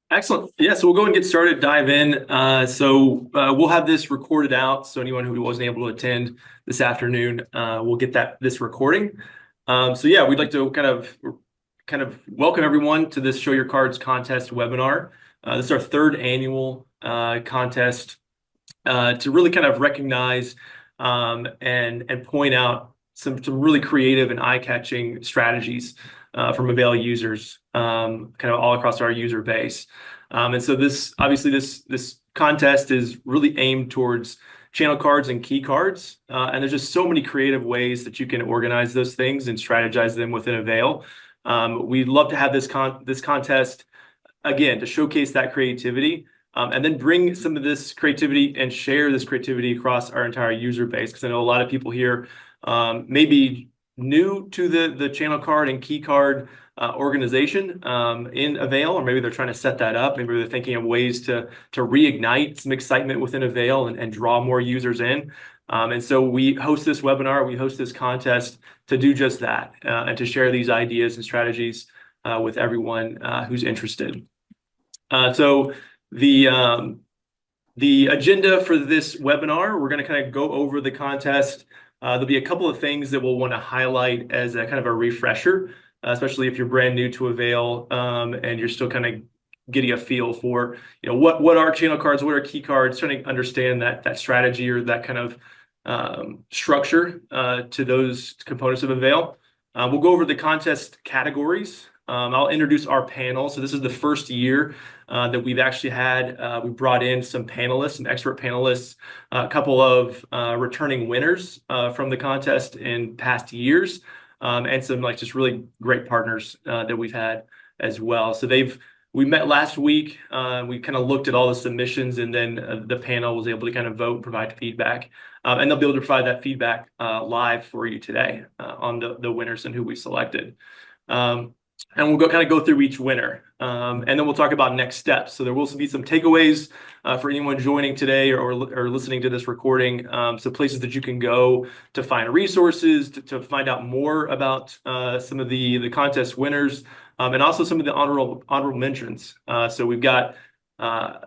Excellent. Yeah, so we'll go and get started, dive in. We'll have this recorded out. So anyone who wasn't able to attend this afternoon, we'll get this recording. Yeah, we'd like to kind of welcome everyone to this Show Your Cards contest webinar. This is our third annual contest to really kind of recognize and point out some really creative and eye-catching strategies from AVAIL users, kind of all across our user base. This contest is really aimed towards channel cards and key cards, and there's just so many creative ways that you can organize those things and strategize them within AVAIL. We'd love to have this contest again to showcase that creativity. And then bring some of this creativity and share this creativity across our entire user base. Because I know a lot of people here may be new to the channel card and key card organization in AVAIL, or maybe they're trying to set that up. Maybe they're thinking of ways to reignite some excitement within AVAIL and draw more users in. And so we host this webinar, we host this contest to do just that, and to share these ideas and strategies with everyone who's interested. The agenda for this webinar, we're going to kind of go over the contest. There'll be a couple of things that we'll want to highlight as a kind of a refresher, especially if you're brand new to AVAIL and you're still kind of getting a feel for, what are channel cards, what are key cards, trying to understand that strategy or that kind of structure to those components of AVAIL. We'll go over the contest categories. I'll introduce our panel. So this is the first year that we've actually had. We brought in some panelists, some expert panelists, a couple of returning winners from the contest in past years, and some just really great partners that we've had as well. So we met last week. We kind of looked at all the submissions, and then the panel was able to kind of vote and provide feedback. And they'll be able to provide that feedback live for you today on the winners and who we selected. And we'll go through each winner, and then we'll talk about next steps. So there will be some takeaways for anyone joining today or listening to this recording. So places that you can go to find resources, to find out more about some of the contest winners, and also some of the honorable mentions. So we've got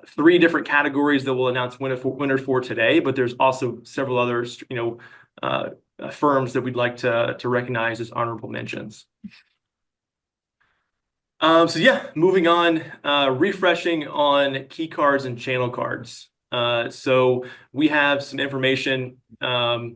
3 different categories that we'll announce winners for today, but there's also several others, firms that we'd like to recognize as honorable mentions. Moving on, refreshing on key cards and channel cards. So we have some information that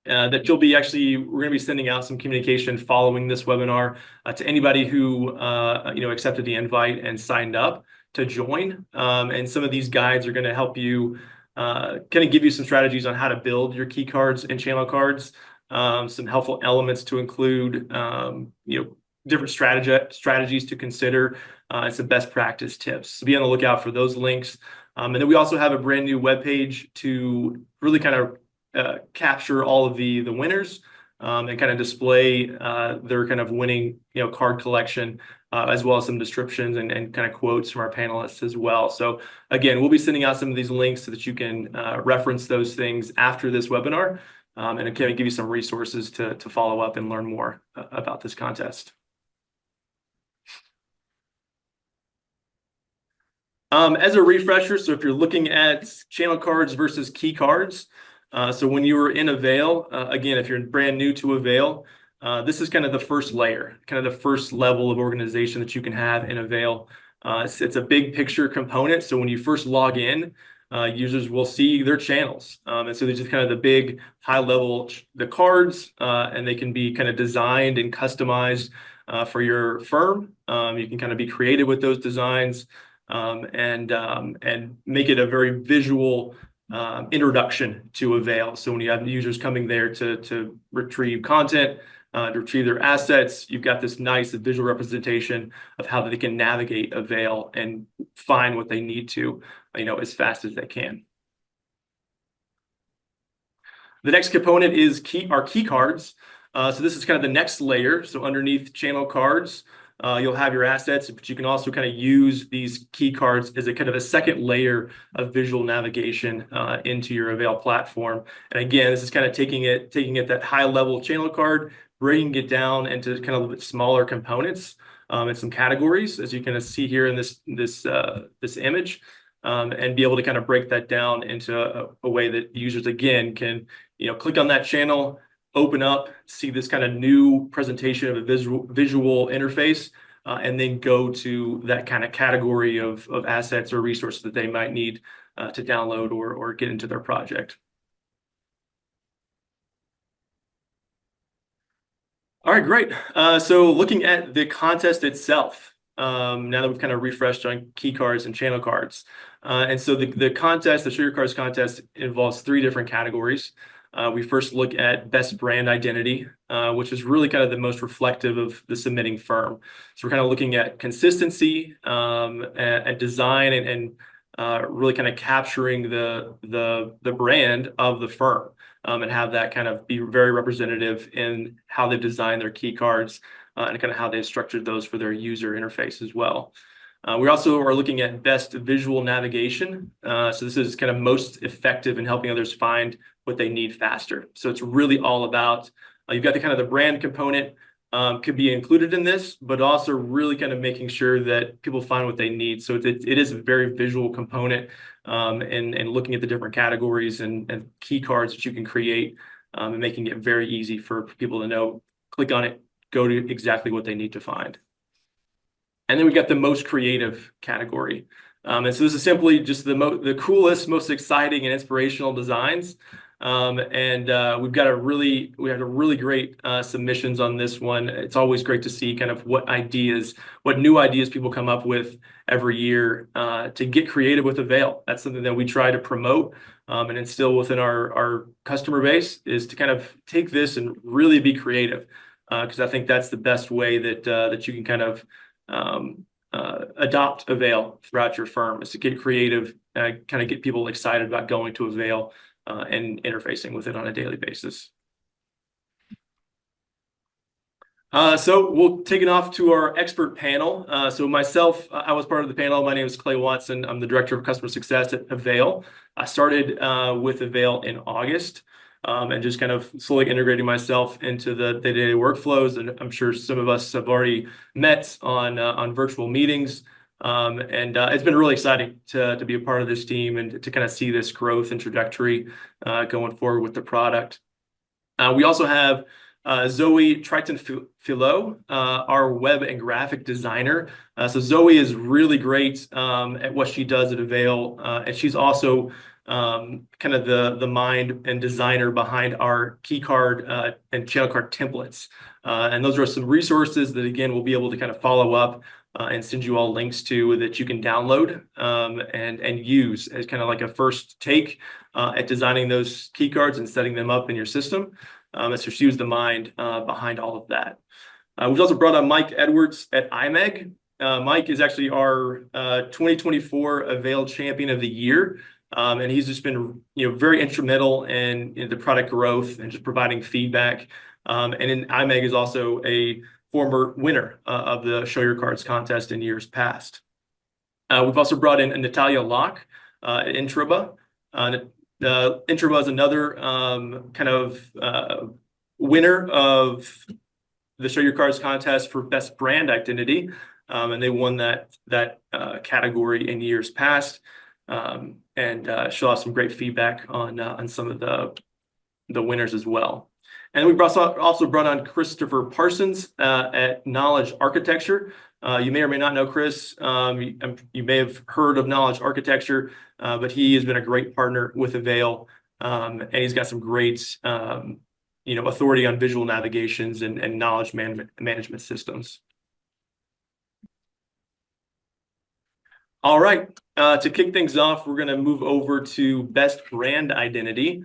we're going to be sending out some communication following this webinar to anybody who accepted the invite and signed up to join. And some of these guides are going to help you kind of give you some strategies on how to build your key cards and channel cards. Some helpful elements to include, different strategies to consider, and some best practice tips. So be on the lookout for those links. And then we also have a brand new webpage to really kind of capture all of the winners and kind of display their kind of winning card collection, as well as some descriptions and kind of quotes from our panelists as well. So again, we'll be sending out some of these links so that you can reference those things after this webinar, and it can give you some resources to follow up and learn more about this contest. As a refresher, so if you're looking at channel cards versus key cards, so when you were in AVAIL, again, if you're brand new to AVAIL, this is kind of the first layer, kind of the first level of organization that you can have in AVAIL. It's a big picture component. So when you first log in, users will see their channels. And so there's just kind of the big high level, the cards, and they can be kind of designed and customized for your firm. You can kind of be creative with those designs. And make it a very visual introduction to AVAIL. So when you have users coming there to retrieve content, to retrieve their assets, you've got this nice visual representation of how they can navigate AVAIL and find what they need to, as fast as they can. The next component is our key cards. So this is kind of the next layer. So underneath channel cards, you'll have your assets, but you can also kind of use these key cards as a kind of a second layer of visual navigation into your AVAIL platform. And again, this is kind of taking it that high level channel card, bringing it down into kind of a little bit smaller components and some categories, as you can see here in this image, and be able to kind of break that down into a way that users, again, can click on that channel, open up, see this kind of new presentation of a visual interface, and then go to that kind of category of assets or resources that they might need to download or get into their project. All right, great. So looking at the contest itself, now that we've kind of refreshed on key cards and channel cards. And so the contest, the Show Your Cards contest, involves 3 different categories. We first look at best brand identity, which is really kind of the most reflective of the submitting firm. So we're kind of looking at consistency and design and really kind of capturing the brand of the firm, and have that kind of be very representative in how they've designed their key cards and kind of how they've structured those for their user interface as well. We also are looking at best visual navigation. So this is kind of most effective in helping others find what they need faster. So it's really all about, you've got the kind of the brand component could be included in this, but also really kind of making sure that people find what they need. So it is a very visual component, and looking at the different categories and key cards that you can create, and making it very easy for people to know, click on it, go to exactly what they need to find. And then we've got the most creative category. And so this is simply just the coolest, most exciting and inspirational designs. We've got really great submissions on this one. It's always great to see kind of what new ideas people come up with every year to get creative with AVAIL. That's something that we try to promote and instill within our customer base, is to kind of take this and really be creative, because I think that's the best way that you can kind of adopt AVAIL throughout your firm, is to get creative, kind of get people excited about going to AVAIL and interfacing with it on a daily basis. So we'll take it off to our expert panel. So myself, I was part of the panel. My name is Clay Watson. I'm the Director of Customer Success at AVAIL. I started with AVAIL in August, and just kind of slowly integrating myself into the day-to-day workflows. And I'm sure some of us have already met on virtual meetings. It's been really exciting to be a part of this team and to kind of see this growth and trajectory going forward with the product. We also have Zoe Triton-Philo, our web and graphic designer. So Zoe is really great at what she does at AVAIL, and she's also kind of the mind and designer behind our key card and channel card templates. And those are some resources that, again, we'll be able to kind of follow up and send you all links to, that you can download and use as kind of like a first take at designing those key cards and setting them up in your system. So she was the mind behind all of that. We've also brought on Mike Edwards at IMEG. Mike is actually our 2024 AVAIL Champion of the Year. And he's just been very instrumental in the product growth and just providing feedback. And then IMEG is also a former winner of the Show Your Cards contest in years past. We've also brought in Natalia Locke at Introba. Introba is another kind of winner of the Show Your Cards contest for best brand identity, and they won that category in years past. She'll have some great feedback on some of the winners as well. And we also brought on Christopher Parsons at Knowledge Architecture. You may or may not know Chris. You may have heard of Knowledge Architecture, but he has been a great partner with AVAIL, and he's got some great authority on visual navigations and knowledge management systems. All right, to kick things off, we're going to move over to best brand identity.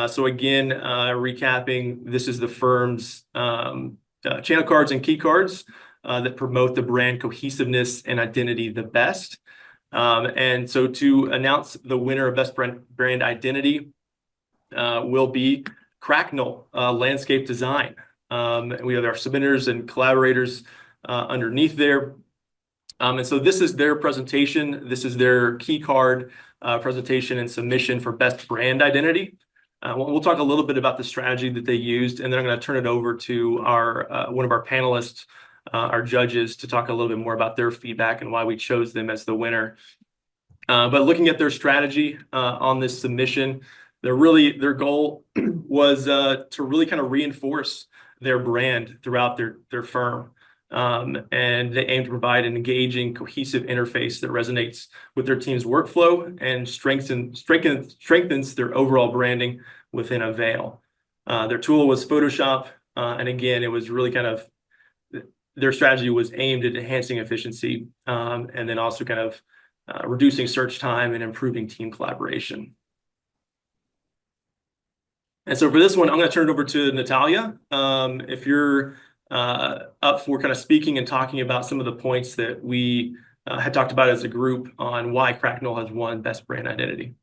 So again, recapping, this is the firm's channel cards and key cards that promote the brand cohesiveness and identity the best. And so to announce the winner of best brand identity will be Cracknell Landscape Design. We have our submitters and collaborators underneath there. And so this is their presentation. This is their key card presentation and submission for best brand identity. We'll talk a little bit about the strategy that they used, and then I'm going to turn it over to one of our panelists, our judges to talk a little bit more about their feedback and why we chose them as the winner. But looking at their strategy on this submission, their goal was to really kind of reinforce their brand throughout their firm. And they aim to provide an engaging, cohesive interface that resonates with their team's workflow and strengthens their overall branding within AVAIL. Their tool was Photoshop, and again, it was really kind of their strategy was aimed at enhancing efficiency, and then also kind of reducing search time and improving team collaboration. And so for this one, I'm going to turn it over to Natalia. If you're up for kind of speaking and talking about some of the points that we had talked about as a group on why Cracknell has won Best Brand Identity.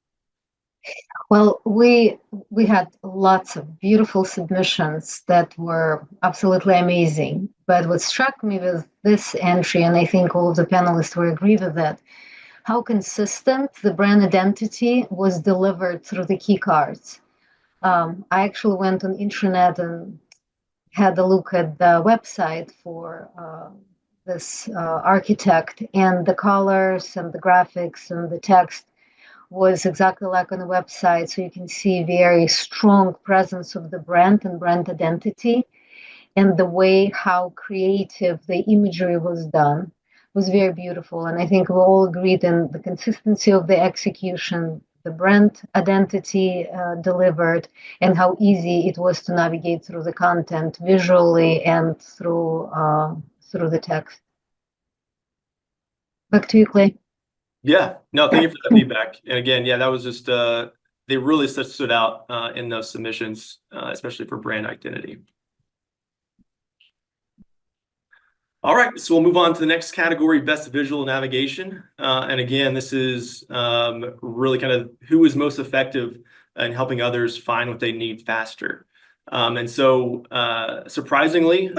Well, we had lots of beautiful submissions that were absolutely amazing. But what struck me with this entry, and I think all of the panelists will agree with that, how consistent the brand identity was delivered through the key cards. I actually went on intranet and had a look at the website for this architect, and the colors and the graphics and the text was exactly like on the website. So you can see very strong presence of the brand and brand identity, and the way how creative the imagery was done was very beautiful. And I think we all agreed in the consistency of the execution, the brand identity delivered, and how easy it was to navigate through the content visually and through the text. Back to you, Clay. Yeah, no, thank you for that feedback. And again, yeah, that was just they really stood out in those submissions, especially for brand identity. All right, so we'll move on to the next category, best visual navigation. And again, this is really kind of who is most effective in helping others find what they need faster. And so surprisingly,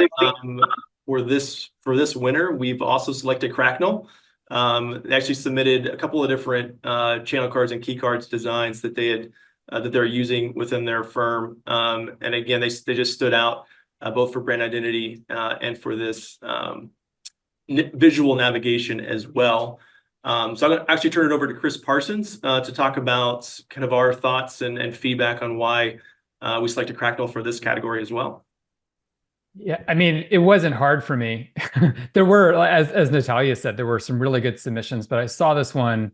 for this winner, we've also selected Cracknell. They actually submitted a couple of different channel cards and key cards designs that they're using within their firm. And again, they just stood out both for brand identity and for this visual navigation as well. So I'm going to actually turn it over to Chris Parsons to talk about kind of our thoughts and feedback on why we selected Cracknell for this category as well. Yeah, I mean, it wasn't hard for me. There were, as Natalia said, there were some really good submissions, but I saw this one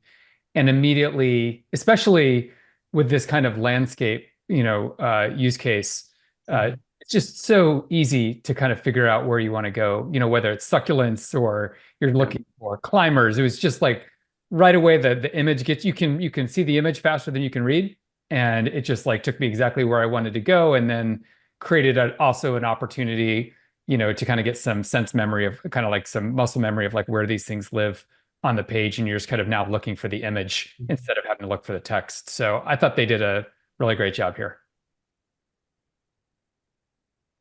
and immediately, especially with this kind of landscape, use case, it's just so easy to kind of figure out where you want to go, whether it's succulents or you're looking for climbers. It was just like right away the image gets, you can see the image faster than you can read. And it just like took me exactly where I wanted to go. And then created also an opportunity, to kind of get some sense memory of kind of like some muscle memory of like where these things live on the page. And you're just kind of now looking for the image instead of having to look for the text. So I thought they did a really great job here.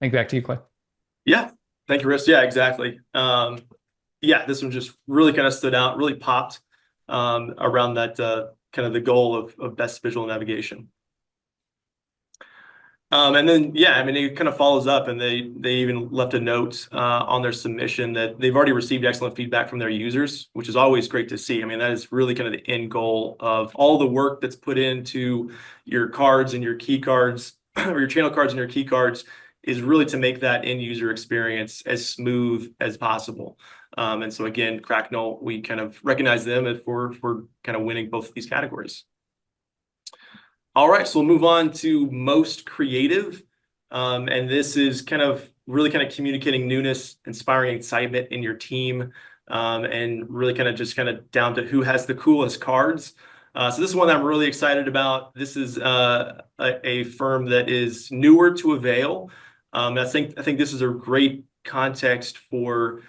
I think back to you, Clay. Yeah, thank you, Chris. Yeah, exactly. Yeah, this one just really kind of stood out, really popped around that kind of the goal of best visual navigation. And then, yeah, I mean, it kind of follows up, and they even left a note on their submission that they've already received excellent feedback from their users, which is always great to see. I mean, that is really kind of the end goal of all the work that's put into your cards and your key cards, or your channel cards and your key cards, is really to make that end user experience as smooth as possible. And so again, Cracknell, we kind of recognize them for kind of winning both of these categories. All right, so we'll move on to most creative. And this is really kind of communicating newness, inspiring excitement in your team, and really kind of down to who has the coolest cards. So this is one I'm really excited about. This is a firm that is newer to AVAIL. I think this is a great context for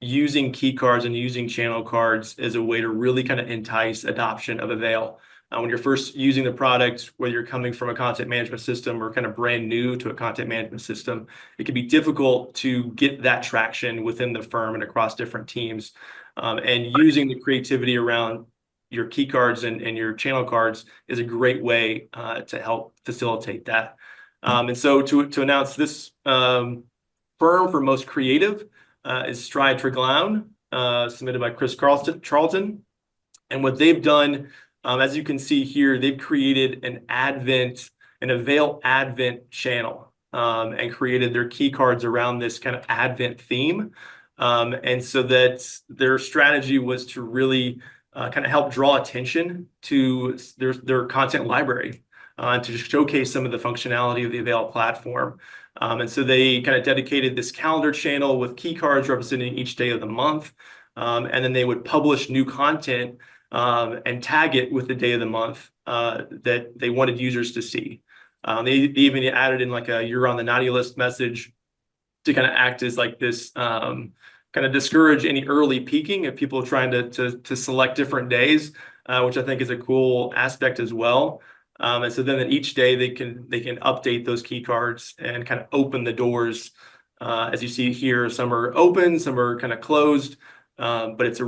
using key cards and using channel cards as a way to really kind of entice adoption of AVAIL. When you're first using the product, whether you're coming from a content management system or kind of brand new to a content management system, it can be difficult to get that traction within the firm and across different teams. And using the creativity around your key cards and your channel cards is a great way to help facilitate that. And so to announce this firm for most creative, is Stride for Clown, submitted by Chris Charlton. And what they've done, as you can see here, they've created an AVAIL Advent channel, and created their key cards around this kind of Advent theme. And so that their strategy was to really kind of help draw attention to their content library, to showcase some of the functionality of the AVAIL platform. And so they kind of dedicated this calendar channel with key cards representing each day of the month. And then they would publish new content and tag it with the day of the month that they wanted users to see. They even added in like a "you're on the naughty list" message to kind of act as like this kind of discourage any early peaking if people are trying to select different days, which I think is a cool aspect as well. And so then each day they can update those key cards and kind of open the doors. As you see here, some are open, some are kind of closed. But it's a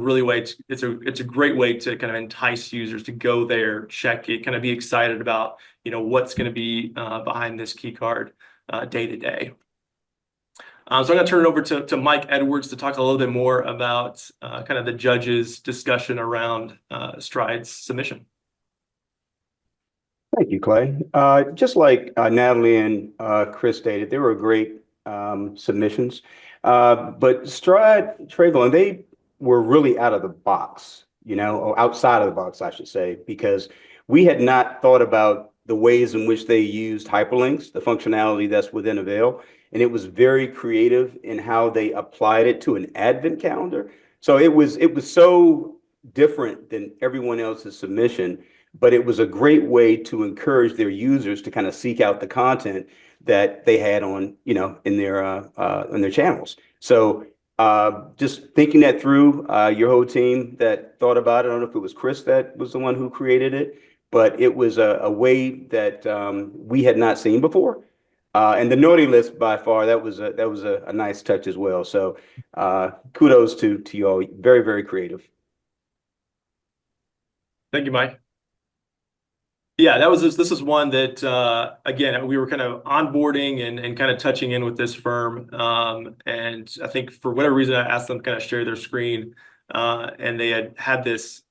great way to kind of entice users to go there, check it, kind of be excited about, what's going to be behind this key card day to day. So I'm going to turn it over to Mike Edwards to talk a little bit more about kind of the judges' discussion around Stride's submission. Thank you, Clay. Just like Natalie and Chris stated, they were great submissions. But Stride, Trayvon, they were really out of the box, or outside of the box, I should say, because we had not thought about the ways in which they used hyperlinks, the functionality that's within AVAIL. And it was very creative in how they applied it to an Advent calendar. So it was so different than everyone else's submission, but it was a great way to encourage their users to kind of seek out the content that they had on, in their channels. So just thinking that through, your whole team that thought about it, I don't know if it was Chris that was the one who created it, but it was a way that we had not seen before. And the naughty list, by far, that was a nice touch as well. So kudos to you all. Very, very creative. Thank you, Mike. Yeah, this is one that again, we were kind of onboarding and kind of touching in with this firm, and I think for whatever reason I asked them to kind of share their screen, and they had this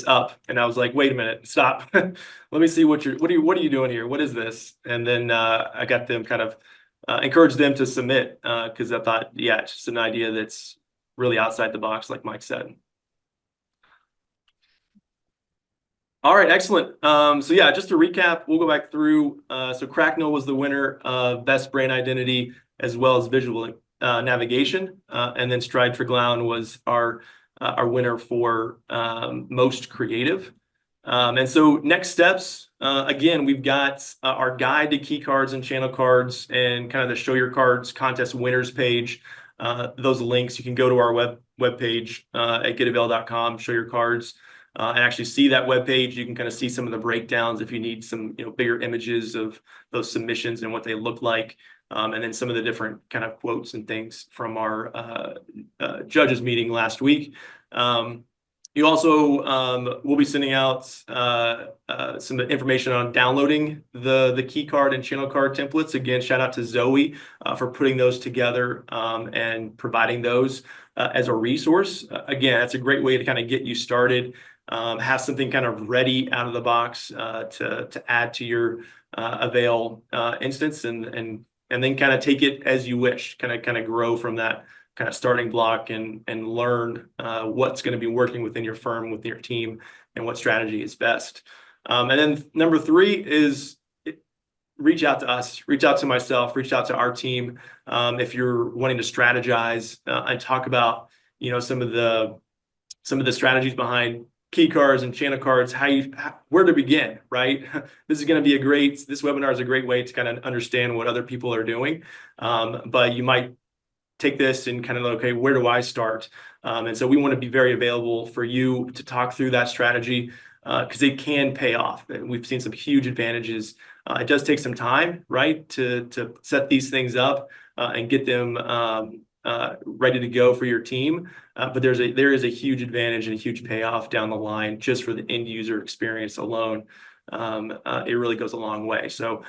up, and I was like, wait a minute, stop. Let me see what are you doing here? What is this? And then I got them kind of encouraged them to submit, because I thought, yeah, it's just an idea that's really outside the box, like Mike said. All right, excellent. So yeah, just to recap, we'll go back through. So Cracknell was the winner of Best Brand Identity as well as Visual Navigation, and then Stride for Clown was our winner for Most Creative. And so next steps, again, we've got our guide to key cards and channel cards and kind of the Show Your Cards contest winners page. Those links, you can go to our webpage at getavail.com, show your cards. And actually see that webpage. You can kind of see some of the breakdowns if you need some bigger images of those submissions and what they look like, and then some of the different kind of quotes and things from our judges meeting last week. You also will be sending out some information on downloading the key card and channel card templates. Again, shout out to Zoe for putting those together and providing those as a resource. Again, that's a great way to kind of get you started. Have something kind of ready out of the box to add to your AVAIL instance, and then kind of take it as you wish. Kind of grow from that kind of starting block and learn what's going to be working within your firm, with your team, and what strategy is best. And then number 3 is reach out to us, reach out to myself, reach out to our team if you're wanting to strategize and talk about some of the strategies behind key cards and channel cards, where to begin, right? This webinar is a great way to kind of understand what other people are doing. But you might take this and kind of, okay, where do I start? And so we want to be very available for you to talk through that strategy because it can pay off. We've seen some huge advantages. It does take some time, right, to set these things up and get them ready to go for your team. But there is a huge advantage and a huge payoff down the line just for the end user experience alone. it really goes a long way. So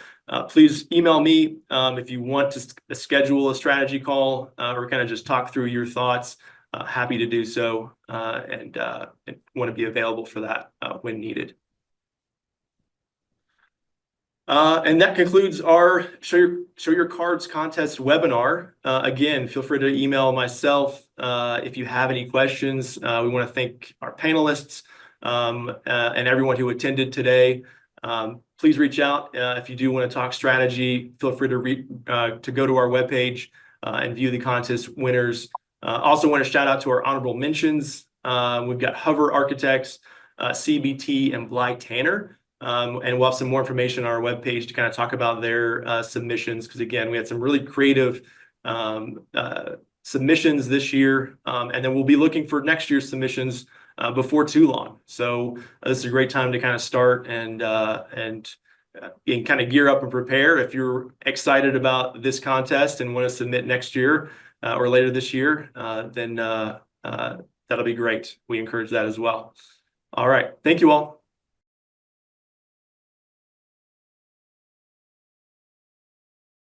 please email me if you want to schedule a strategy call or kind of just talk through your thoughts. Happy to do so, and want to be available for that when needed. And that concludes our Show Your Cards contest webinar. Again, feel free to email myself if you have any questions. We want to thank our panelists and everyone who attended today. Please reach out if you do want to talk strategy. Feel free to go to our webpage and view the contest winners. Also want to shout out to our honorable mentions. We've got Hover Architects, CBT, and Bly Tanner. And we'll have some more information on our webpage to kind of talk about their submissions, because again, we had some really creative submissions this year, and then we'll be looking for next year's submissions before too long. So this is a great time to kind of start and kind of gear up and prepare. If you're excited about this contest and want to submit next year or later this year, then that'll be great. We encourage that as well. All right. Thank you all.